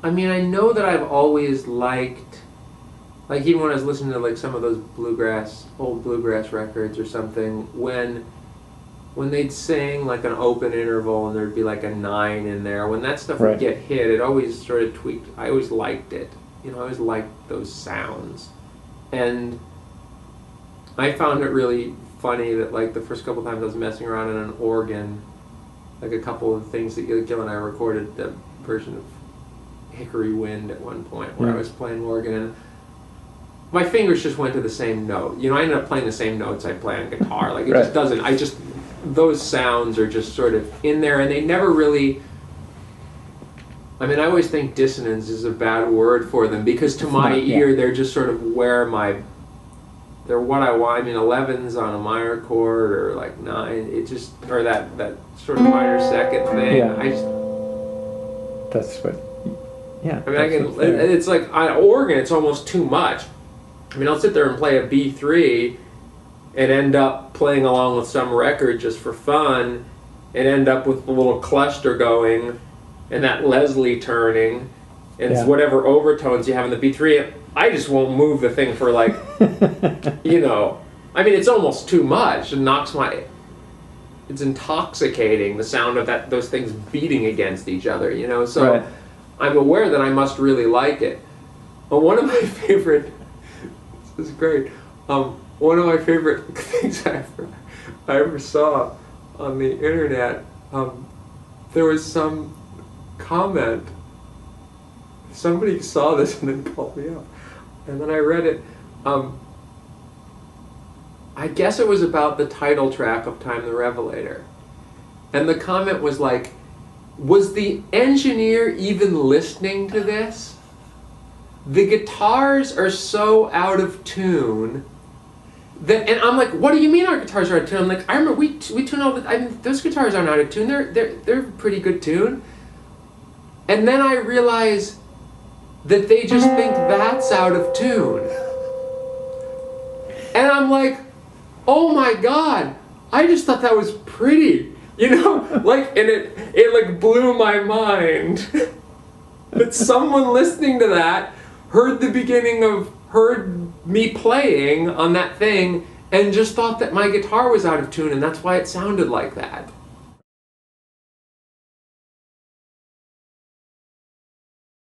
I mean, I know that I've always liked, like even when I was listening to like some of those old bluegrass records or something, when they'd sing like an open interval and there'd be like a 9 in there, when that stuff would get hit, it always sort of tweaked. I always liked it. You know, I always liked those sounds. And I found it really funny that like the first couple times I was messing around on an organ, like a couple of things that Gil and I recorded the version of Hickory Wind at one point where I was playing organ and my fingers just went to the same note. You know, I ended up playing the same notes I play on guitar. Like it just doesn't, those sounds are just sort of in there and they never really, I mean, I always think dissonance is a bad word for them because to my ear they're just sort of they're what I want. I mean, 11s on a minor chord or like 9, it just, or that sort of minor second thing. Yeah. That's what, I mean, it's like on organ, it's almost too much. I mean, I'll sit there and play a B3 and end up playing along with some record just for fun and end up with a little cluster going and that Leslie turning and whatever overtones you have in the B3. I just won't move the thing for like, you know, I mean, it's almost too much. It knocks it's intoxicating, the sound of those things beating against each other, you know, so I'm aware that I must really like it. But one of my favorite, this is great, one of my favorite things I ever saw on the internet, there was some comment, somebody saw this and then called me up, and then I read it. I guess it was about the title track of Time the Revelator, and the comment was like, was the engineer even listening to this? The guitars are so out of tune that, and I'm like, what do you mean our guitars are out of tune? I'm like, I remember we tune all the, I mean, those guitars aren't out of tune. They're pretty good tune. And then I realize that they just think that's out of tune. And I'm like, oh my God, I just thought that was pretty. You know, like, and it like blew my mind that someone listening to that heard me playing on that thing and just thought that my guitar was out of tune and that's why it sounded like that.